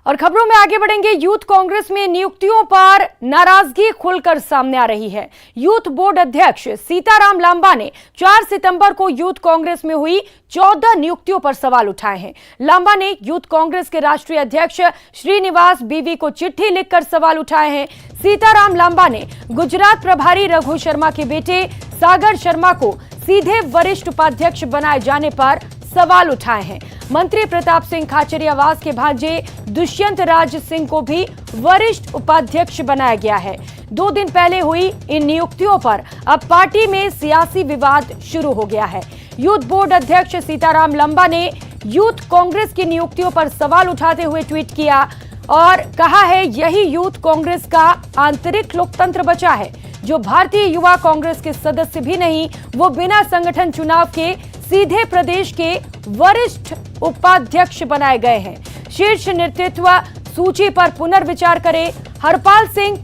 और खबरों में आगे बढ़ेंगे। यूथ कांग्रेस में नियुक्तियों पर नाराजगी खुलकर सामने आ रही है। यूथ बोर्ड अध्यक्ष सीताराम लांबा ने 4 सितंबर को यूथ कांग्रेस में हुई 14 नियुक्तियों पर सवाल उठाए हैं। लांबा ने यूथ कांग्रेस के राष्ट्रीय अध्यक्ष श्रीनिवास बीवी को चिट्ठी लिखकर सवाल उठाए हैं। सीताराम लांबा ने गुजरात प्रभारी रघु शर्मा के बेटे सागर शर्मा को सीधे वरिष्ठ उपाध्यक्ष बनाए जाने पर सवाल उठाए हैं। मंत्री प्रताप सिंह खाचरियावास के भांजे दुष्यंत राज सिंह को भी वरिष्ठ उपाध्यक्ष बनाया गया है। 2 दिन पहले हुई इन नियुक्तियों पर अब पार्टी में सियासी विवाद शुरू हो गया है। यूथ बोर्ड अध्यक्ष सीताराम लांबा ने यूथ कांग्रेस की नियुक्तियों पर सवाल उठाते हुए ट्वीट किया और कहा है, यही यूथ कांग्रेस का आंतरिक लोकतंत्र बचा है। जो भारतीय युवा कांग्रेस के सदस्य भी नहीं, वो बिना संगठन चुनाव के सीधे प्रदेश के वरिष्ठ उपाध्यक्ष बनाए गए हैं। शीर्ष नेतृत्व सूची पर पुनर्विचार करें। हरपाल सिंह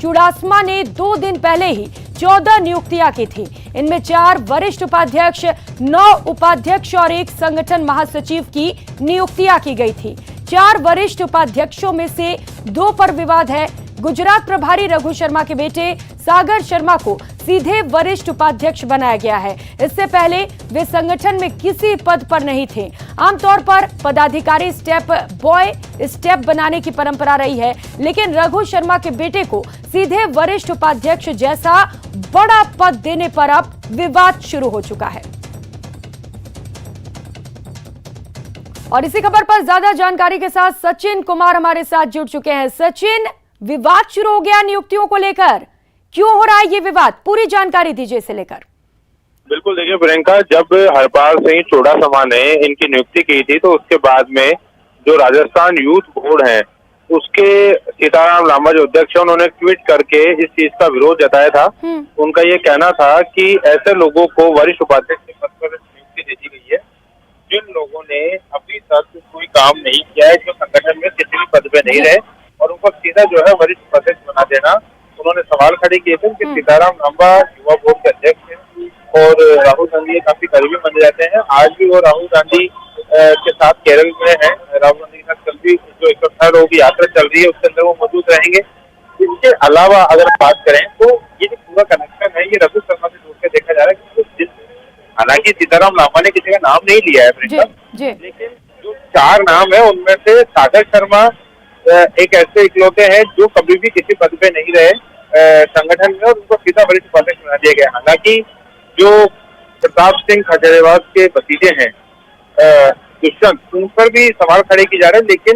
चुड़ासमा ने 2 दिन पहले ही 14 नियुक्तियां की थी। इनमें 4 वरिष्ठ उपाध्यक्ष, 9 उपाध्यक्ष और 1 संगठन महासचिव की नियुक्तियां की गई थी। 4 वरिष्ठ उपाध्यक्षों में से 2 पर विवाद है। गुजरात प्रभारी रघु शर्मा के बेटे सागर शर्मा को सीधे वरिष्ठ उपाध्यक्ष बनाया गया है। इससे पहले वे संगठन में किसी पद पर नहीं थे। आमतौर पर पदाधिकारी स्टेप बनाने की परंपरा रही है, लेकिन रघु शर्मा के बेटे को सीधे वरिष्ठ उपाध्यक्ष जैसा बड़ा पद देने पर अब विवाद शुरू हो चुका है। और इसी खबर पर ज्यादा जानकारी के साथ सचिन कुमार हमारे साथ जुड़ चुके हैं। सचिन, विवाद शुरू हो गया नियुक्तियों को लेकर, क्यों हो रहा है ये विवाद? पूरी जानकारी दीजिए इसे लेकर। बिल्कुल, देखिए प्रियंका, जब हरपाल सिंह चुड़ासमा ने इनकी नियुक्ति की थी तो उसके बाद में जो राजस्थान यूथ बोर्ड है उसके सीताराम लांबा जो अध्यक्ष है, उन्होंने ट्वीट करके इस चीज का विरोध जताया था। उनका ये कहना था कि ऐसे लोगों को वरिष्ठ उपाध्यक्ष के पद पर नियुक्ति दे दी गई है जिन लोगों ने अभी तक कोई काम नहीं किया है, जो संगठन में किसी भी पद पे नहीं रहे, और उनको सीधा जो है वरिष्ठ उपाध्यक्ष बना देना। उन्होंने सवाल खड़े किए थे कि सीताराम लांबा युवा बोर्ड के अध्यक्ष हैं और राहुल गांधी काफी करीबी बन जाते हैं। आज भी वो राहुल गांधी के साथ केरल में है। राहुल गांधी के साथ कल भी जो 118 लोगों की यात्रा चल रही है उसके अंदर वो मौजूद रहेंगे। इसके अलावा अगर बात करें तो ये जो पूरा कनेक्शन है ये रघु शर्मा से जोड़ के देखा जा रहा है। हालांकि सीताराम लांबा ने किसी का नाम नहीं लिया है, लेकिन जो 4 नाम है उनमें से सागर शर्मा एक ऐसे इकलौते हैं जो कभी भी किसी पद पे नहीं रहे संगठन में, और उनको सीधा वरिष्ठ उपाध्यक्ष बना दिया गया। हालांकि जो प्रताप सिंह खाचरियावास के भतीजे हैं दुष्यंत, उन पर भी सवाल खड़े किए जा रहे हैं, लेकिन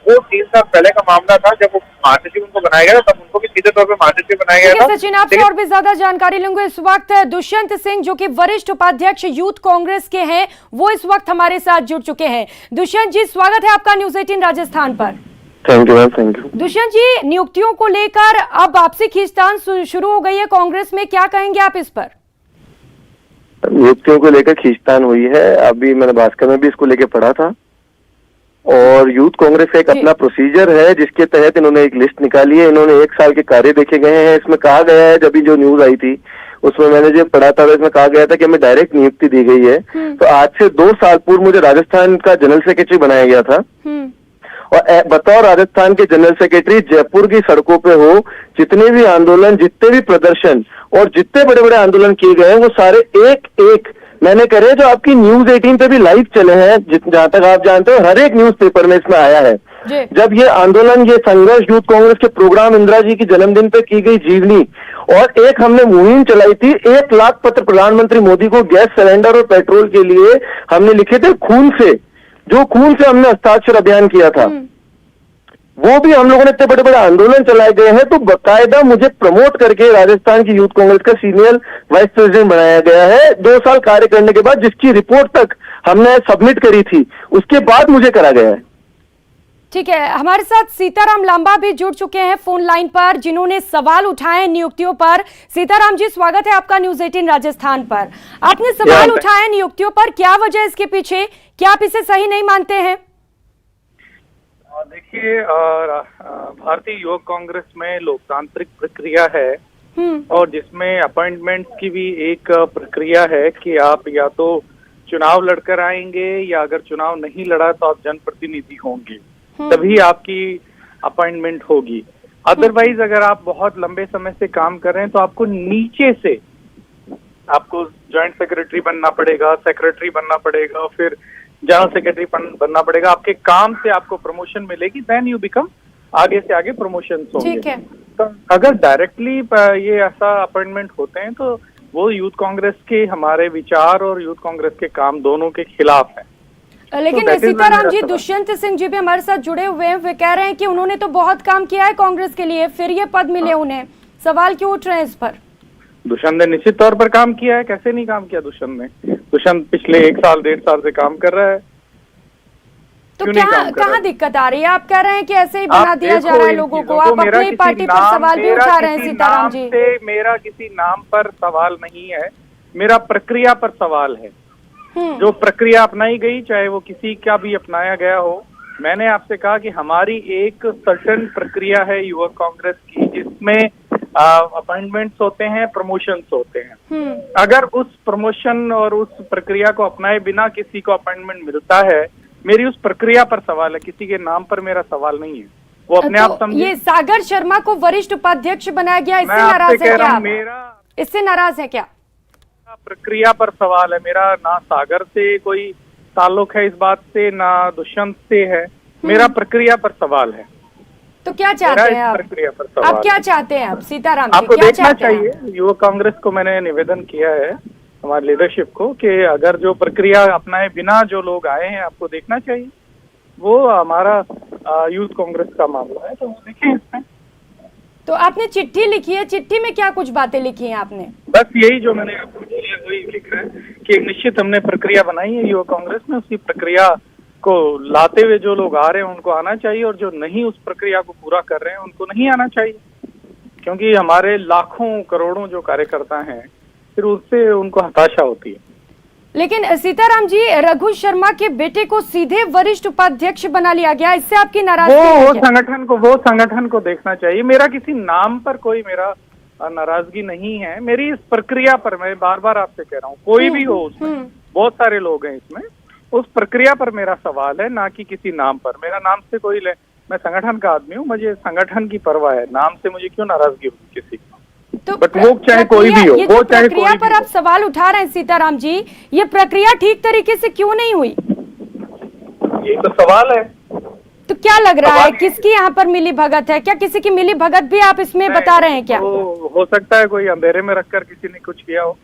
वो 3 साल पहले का मामला था जब वो महासचिव उनको बनाया गया था, तब उनको भी सीधे तौर पर महासचिव बनाया गया था। सचिन, आपसे और भी ज्यादा जानकारी लूंगा। इस वक्त दुष्यंत सिंह जो कि वरिष्ठ उपाध्यक्ष यूथ कांग्रेस के हैं, वो इस वक्त हमारे साथ जुड़ चुके हैं। दुष्यंत जी, स्वागत है आपका न्यूज 18 राजस्थान पर। Thank you ma'am, thank you. Dushyant ji, नियुक्तियों को लेकर अब आपसी खींचतान शुरू हो गई है कांग्रेस में, क्या कहेंगे आप इस पर? नियुक्तियों को लेकर खींचतान हुई है। अभी मैंने भास्कर में भी इसको लेकर पढ़ा था, और यूथ कांग्रेस का एक अपना प्रोसीजर है जिसके तहत इन्होंने एक लिस्ट निकाली है। इन्होंने 1 साल के कार्य देखे गए हैं। इसमें कहा गया है, जब भी जो न्यूज आई थी उसमें मैंने जो पढ़ा था इसमें कहा गया था कि हमें डायरेक्ट नियुक्ति दी गई है। तो आज से 2 साल पूर्व मुझे राजस्थान का जनरल सेक्रेटरी बनाया गया था, और बतौर राजस्थान के जनरल सेक्रेटरी जयपुर की सड़कों पे हो जितने भी आंदोलन, जितने भी प्रदर्शन और जितने बड़े बड़े आंदोलन किए गए हैं वो सारे एक मैंने करे, जो आपकी न्यूज 18 पे भी लाइव चले हैं, जहां तक आप जानते हो हर एक न्यूज पेपर में इसमें आया है। जब ये आंदोलन, ये संघर्ष यूथ कांग्रेस के प्रोग्राम इंदिरा जी की जन्मदिन पे की गई जीवनी, और एक हमने मुहिम चलाई थी, 1 लाख पत्र प्रधानमंत्री मोदी को गैस सिलेंडर और पेट्रोल के लिए हमने लिखे थे खून से, जो खून से हमने हस्ताक्षर अभियान किया था। वो भी हम लोगों ने इतने बड़े बड़े आंदोलन चलाए गए हैं, तो बकायदा मुझे प्रमोट करके राजस्थान की यूथ कांग्रेस का सीनियर वाइस प्रेसिडेंट बनाया गया है। 2 साल कार्य करने के बाद, जिसकी रिपोर्ट तक हमने सबमिट करी थी, उसके बाद मुझे करा गया है। ठीक है, हमारे साथ सीताराम लांबा भी जुड़ चुके हैं फोन लाइन पर, जिन्होंने सवाल उठाए नियुक्तियों पर। सीताराम जी, स्वागत है आपका न्यूज 18 राजस्थान पर। आपने सवाल उठाए नियुक्तियों पर, क्या वजह इसके पीछे? क्या आप इसे सही नहीं मानते हैं? देखिए, भारतीय युवक कांग्रेस में लोकतांत्रिक प्रक्रिया है, और जिसमें अपॉइंटमेंट की भी एक प्रक्रिया है कि आप या तो चुनाव लड़कर आएंगे, या अगर चुनाव नहीं लड़ा तो आप जनप्रतिनिधि होंगे। तभी आपकी अपॉइंटमेंट होगी। अदरवाइज अगर आप बहुत लंबे समय से काम कर रहे हैं तो आपको नीचे से आपको जॉइंट सेक्रेटरी बनना पड़ेगा, सेक्रेटरी बनना पड़ेगा, फिर जनरल सेक्रेटरी बनना पड़ेगा। आपके काम से आपको प्रमोशन मिलेगी, देन यू बिकम, आगे से आगे प्रमोशन होंगे। ठीक है। तो अगर डायरेक्टली ये ऐसा अपॉइंटमेंट होते हैं तो वो यूथ कांग्रेस के हमारे विचार और यूथ कांग्रेस के काम दोनों के खिलाफ है। लेकिन that is सीताराम मेरा जी, सवाल। दुष्यंत सिंह जी भी हमारे साथ जुड़े हुए हैं, वे कह रहे हैं कि उन्होंने तो बहुत काम किया है कांग्रेस के लिए, फिर ये पद मिले उन्हें, सवाल क्यों उठ रहे हैं इस पर? दुष्यंत ने निश्चित तौर पर काम किया है, कैसे नहीं काम किया दुष्यंत ने? दुष्यंत पिछले 1 साल 1.5 साल से काम कर रहा है। तो क्यों नहीं काम कर रहा कहाँ है? दिक्कत आ रही है? आप कह रहे हैं कि ऐसे ही बना आप दिया जा देखो रहा है इन लोगों चीजों को, आप मेरा अपनी किसी पार्टी पर नाम- सवाल भी मेरा उठा रहे हैं किसी सीताराम नाम जी। से मेरा किसी नाम पर सवाल नहीं है, मेरा प्रक्रिया पर सवाल है। जो प्रक्रिया अपनाई गई, चाहे वो किसी का भी अपनाया गया हो, मैंने आपसे कहा कि हमारी एक सर्टेन प्रक्रिया है युवक कांग्रेस की, जिसमें अपॉइंटमेंट्स होते हैं, प्रमोशंस होते हैं। अगर उस प्रमोशन और उस प्रक्रिया को अपनाए बिना किसी को अपॉइंटमेंट मिलता है, मेरी उस प्रक्रिया पर सवाल है, किसी के नाम पर मेरा सवाल नहीं है। वो अपने आप तो समझे। ये सागर शर्मा को वरिष्ठ उपाध्यक्ष बनाया गया, इससे मैं आपसे नाराज है कह रहा क्या हूँ, आप? मेरा इससे नाराज है क्या? प्रक्रिया पर सवाल है। मेरा ना सागर से कोई ताल्लुक है इस बात से, ना दुष्यंत से है, मेरा प्रक्रिया पर सवाल है। तो क्या मेरा चाहते इस हैं आप? प्रक्रिया पर सवाल आप क्या है। चाहते हैं? आप सीताराम जी आपको क्या देखना चाहते हैं? चाहिए, युवा कांग्रेस को मैंने निवेदन किया है हमारे लीडरशिप को कि अगर जो प्रक्रिया अपनाए बिना जो लोग आए हैं, आपको देखना चाहिए। वो हमारा यूथ कांग्रेस का मामला है, तो देखें इसमें। तो आपने चिट्ठी लिखी है, चिट्ठी में क्या कुछ बातें लिखी हैं आपने? बस यही जो मैंने आपको बोला वही लिख रहा है कि एक निश्चित हमने प्रक्रिया बनाई है युवा कांग्रेस में, उसी प्रक्रिया को लाते हुए जो लोग आ रहे हैं उनको आना चाहिए, और जो नहीं उस प्रक्रिया को पूरा कर रहे हैं उनको नहीं आना चाहिए। क्योंकि हमारे लाखों करोड़ों जो कार्यकर्ता हैं, फिर उससे उनको हताशा होती है। लेकिन सीताराम जी, रघु शर्मा के बेटे को सीधे वरिष्ठ उपाध्यक्ष बना लिया गया, इससे आपकी नाराजगी है वो क्या? संगठन को देखना चाहिए। मेरा किसी नाम पर कोई मेरा नाराजगी नहीं है, मेरी इस प्रक्रिया पर, मैं बार बार आपसे कह रहा हूँ, कोई भी हो उसमें, बहुत सारे लोग हैं इसमें, उस प्रक्रिया पर मेरा सवाल है, ना कि किसी नाम पर। मेरा नाम से कोई मैं संगठन का आदमी हूँ, मुझे संगठन की परवाह है, नाम से मुझे क्यों नाराजगी होगी किसी की? तो बट वो चाहे कोई भी हो, ये वो जो चाहे प्रक्रिया कोई पर भी आप सवाल उठा रहे हैं सीताराम जी, ये प्रक्रिया ठीक तरीके से क्यों नहीं हुई? ये तो सवाल है। तो क्या लग रहा है, सवाल- किसकी यहाँ पर मिली भगत है? क्या किसी की मिली भगत भी आप इसमें बता रहे हैं क्या? वो हो सकता है कोई अंधेरे में रखकर किसी ने कुछ किया हो,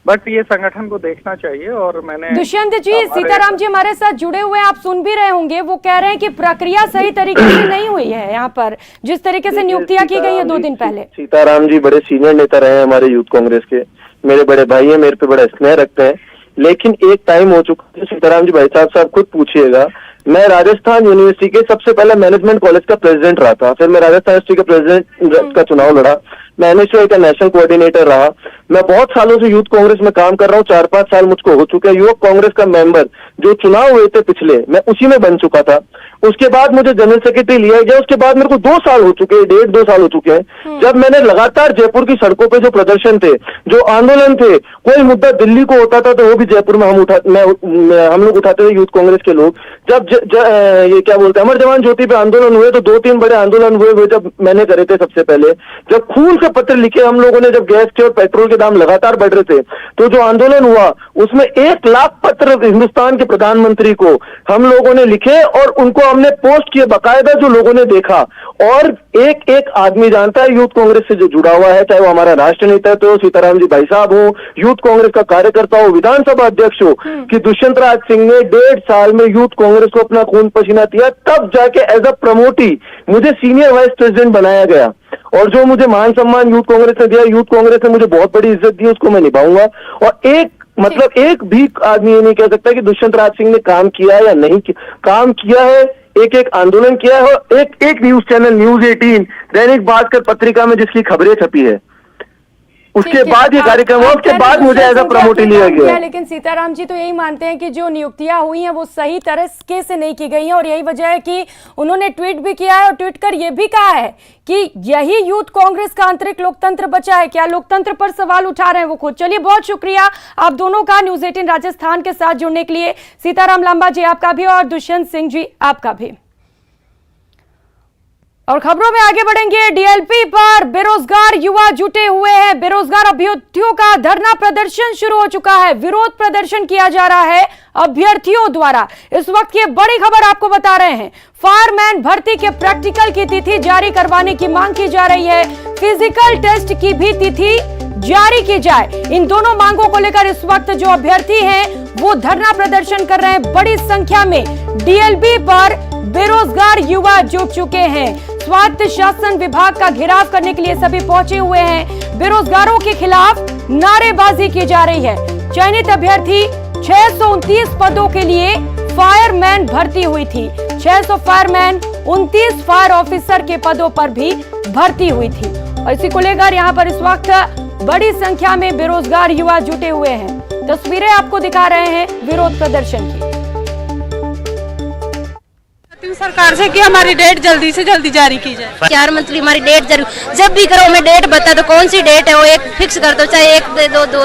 बट ये संगठन को देखना चाहिए। और मैंने दुष्यंत जी, सीताराम जी हमारे साथ जुड़े हुए हैं, आप सुन भी रहे होंगे, वो कह रहे हैं कि प्रक्रिया सही तरीके से नहीं हुई है यहाँ पर, जिस तरीके से नियुक्तियां की गई है 2 दिन पहले। सीताराम जी बड़े सीनियर नेता रहे हैं हमारे यूथ कांग्रेस के, मेरे बड़े भाई हैं, मेरे पे बड़ा स्नेह रखते हैं। लेकिन एक टाइम हो चुका है, सीताराम जी भाई साहब खुद पूछिएगा, मैं राजस्थान यूनिवर्सिटी के सबसे पहले मैनेजमेंट कॉलेज का प्रेसिडेंट रहा था, फिर मैं राजस्थान यूनिवर्सिटी के प्रेसिडेंट का चुनाव लड़ा, मैं एनएसयूआई का नेशनल कोऑर्डिनेटर रहा, मैं बहुत सालों से यूथ कांग्रेस में काम कर रहा हूँ, 4-5 साल मुझको हो चुके हैं। युवक कांग्रेस का मेंबर जो चुनाव हुए थे पिछले, मैं उसी में बन चुका था। उसके बाद मुझे जनरल सेक्रेटरी लिया गया, उसके बाद मेरे को 2 साल हो चुके हैं, 1.5-2 साल हो चुके हैं, जब मैंने लगातार जयपुर की सड़कों पे जो प्रदर्शन थे, जो आंदोलन थे, कोई मुद्दा दिल्ली को होता था तो वो भी जयपुर में हम लोग उठाते थे, यूथ कांग्रेस के लोग। जब ये क्या बोलते हैं, अमर जवान ज्योति पे आंदोलन हुए तो 2-3 बड़े आंदोलन हुए जब मैंने करे थे सबसे पहले। जब खून से पत्र लिखे हम लोगों ने, जब गैस के और पेट्रोल के दाम लगातार बढ़ रहे थे, तो जो आंदोलन हुआ उसमें 1 लाख पत्र हिंदुस्तान के प्रधानमंत्री को हम लोगों ने लिखे और उनको हमने पोस्ट किए बाकायदा, जो लोगों ने देखा। और एक एक आदमी जानता है यूथ कांग्रेस से जो जुड़ा हुआ है, चाहे वो हमारा राष्ट्र नेता तो सीताराम जी भाई साहब हो, यूथ कांग्रेस का कार्यकर्ता हो, विधानसभा अध्यक्ष हो, कि दुष्यंत राज सिंह ने 1.5 साल में यूथ कांग्रेस को अपना खून पसीना दिया, तब जाके एज अ प्रमोटी मुझे सीनियर वाइस प्रेसिडेंट बनाया गया। और जो मुझे मान सम्मान यूथ कांग्रेस ने दिया, यूथ कांग्रेस ने मुझे बहुत बड़ी इज्जत दी, उसको मैं निभाऊंगा। और एक भी आदमी ये नहीं कह सकता कि दुष्यंत राज सिंह ने काम किया है या नहीं काम किया है। एक आंदोलन किया है, और एक news channel news 18, Dainik Bhaskar पत्रिका में जिसकी खबरें छपी है, उसके ठीक है, बाद ये कार्यक्रम हुआ, उसके बाद मुझे ऐसा प्रमोट लिया गया। लेकिन सीताराम जी तो यही मानते हैं कि जो नियुक्तियां हुई हैं वो सही तरीके से नहीं की गई हैं और यही वजह है कि उन्होंने ट्वीट भी किया है और ट्वीट कर ये भी कहा है कि यही यूथ कांग्रेस का आंतरिक लोकतंत्र बचा है। क्या लोकतंत्र पर सवाल उठा रहे हैं वो खुद। चलिए, बहुत शुक्रिया आप दोनों का न्यूज़ 18 राजस्थान के साथ जुड़ने के लिए। सीताराम लांबा जी आपका भी और दुष्यंत सिंह जी आपका भी। और खबरों में आगे बढ़ेंगे। डीएलपी पर बेरोजगार युवा जुटे हुए हैं। बेरोजगार अभ्यर्थियों का धरना प्रदर्शन शुरू हो चुका है। विरोध प्रदर्शन किया जा रहा है अभ्यर्थियों द्वारा। इस वक्त की बड़ी खबर आपको बता रहे हैं। फायरमैन भर्ती के प्रैक्टिकल की तिथि जारी करवाने की मांग की जा रही है। फिजिकल टेस्ट की भी तिथि जारी की जाए। इन दोनों मांगों को लेकर इस वक्त जो अभ्यर्थी हैं वो धरना प्रदर्शन कर रहे हैं। बड़ी संख्या में डीएलपी पर बेरोजगार युवा जुट चुके हैं। स्वायत्त शासन विभाग का घेराव करने के लिए सभी पहुंचे हुए हैं। बेरोजगारों के खिलाफ नारेबाजी की जा रही है। चयनित अभ्यर्थी 629 पदों के लिए फायरमैन भर्ती हुई थी। 600 फायरमैन, 29 फायर ऑफिसर के पदों पर भी भर्ती हुई थी। और इसी को लेकर यहाँ पर इस वक्त बड़ी संख्या में बेरोजगार युवा जुटे हुए हैं। तस्वीरें आपको दिखा रहे हैं विरोध प्रदर्शन की। सरकार से कि हमारी डेट जल्दी से जल्दी जारी की जाए। 4 मंथली हमारी डेट जब भी करो हमें डेट बता दो, कौन सी डेट है वो एक फिक्स कर दो, चाहे एक दे दो।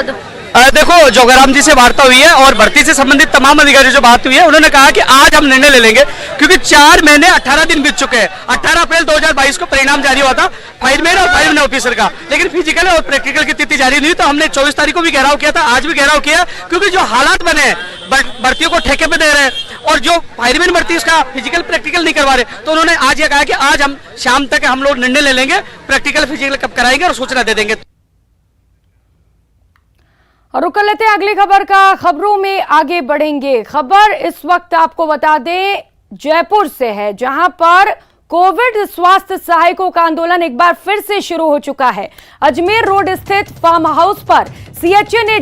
देखो, जोगाराम जी से वार्ता हुई है और भर्ती से संबंधित तमाम अधिकारियों से बात हुई है। उन्होंने कहा कि आज हम निर्णय ले लेंगे क्योंकि 4 महीने 18 दिन बीत चुके हैं। 18 अप्रैल 2022 को परिणाम जारी हुआ था फायरमैन और फायरमैन ऑफिसर का, लेकिन फिजिकल और प्रैक्टिकल की तिथि जारी नहीं। तो हमने 24 तारीख को भी घेराव किया था, आज भी घेराव किया, क्योंकि जो हालात बने हैं, भर्तियों को ठेके पे दे रहे हैं और जो फायरमैन भर्ती उसका फिजिकल प्रैक्टिकल नहीं करवा रहे। तो उन्होंने आज ये कहा कि आज हम शाम तक हम लोग निर्णय ले लेंगे, प्रैक्टिकल फिजिकल कब कराएंगे और सूचना दे देंगे। और रुक लेते हैं अगली खबर का। खबरों में आगे बढ़ेंगे। खबर इस वक्त आपको बता दें जयपुर से है, जहां पर कोविड स्वास्थ्य सहायकों का आंदोलन एक बार फिर से शुरू हो चुका है। अजमेर रोड स्थित फार्म हाउस पर सीएचए ने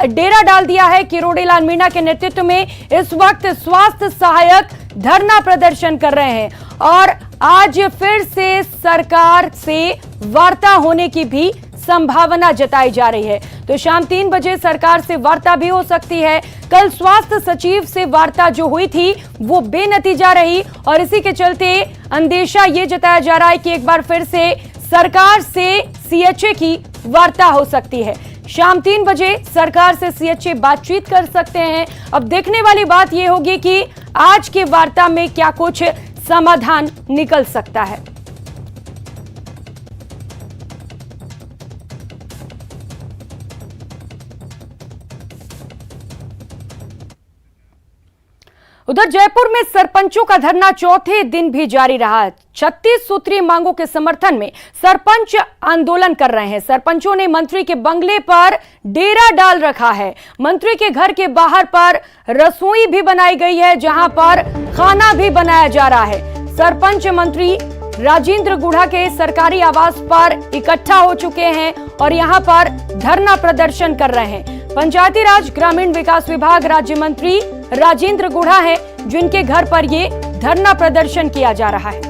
डेरा डाल दिया है। किरोड़ीलाल मीणा के नेतृत्व में इस वक्त स्वास्थ्य सहायक धरना प्रदर्शन कर रहे हैं और आज फिर से सरकार से वार्ता होने की भी संभावना जताई जा रही है। तो शाम 3 बजे सरकार से वार्ता भी हो सकती है। कल स्वास्थ्य सचिव से वार्ता जो हुई थी वो बेनतीजा रही और इसी के चलते अंदेशा ये जताया जा रहा है कि एक बार फिर से सरकार से सीएचए की वार्ता हो सकती है। शाम 3 बजे सरकार से सीएचए बातचीत कर सकते हैं। अब देखने वाली बात यह होगी कि आज की वार्ता में क्या कुछ समाधान निकल सकता है। उधर जयपुर में सरपंचों का धरना चौथे दिन भी जारी रहा। 36 सूत्रीय मांगों के समर्थन में सरपंच आंदोलन कर रहे हैं। सरपंचों ने मंत्री के बंगले पर डेरा डाल रखा है। मंत्री के घर के बाहर पर रसोई भी बनाई गई है, जहां पर खाना भी बनाया जा रहा है। सरपंच मंत्री राजेंद्र गुढ़ा के सरकारी आवास पर इकट्ठा हो चुके हैं और यहां पर धरना प्रदर्शन कर रहे हैं। पंचायती राज ग्रामीण विकास विभाग राज्य मंत्री राजेंद्र गुढ़ा है, जिनके घर पर ये धरना प्रदर्शन किया जा रहा है।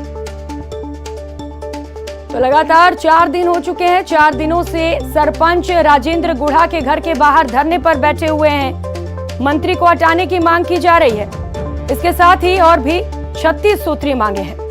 तो लगातार 4 दिन हो चुके हैं। 4 दिनों से सरपंच राजेंद्र गुढ़ा के घर के बाहर धरने पर बैठे हुए हैं। मंत्री को हटाने की मांग की जा रही है। इसके साथ ही और भी 36 सूत्रीय मांगे हैं।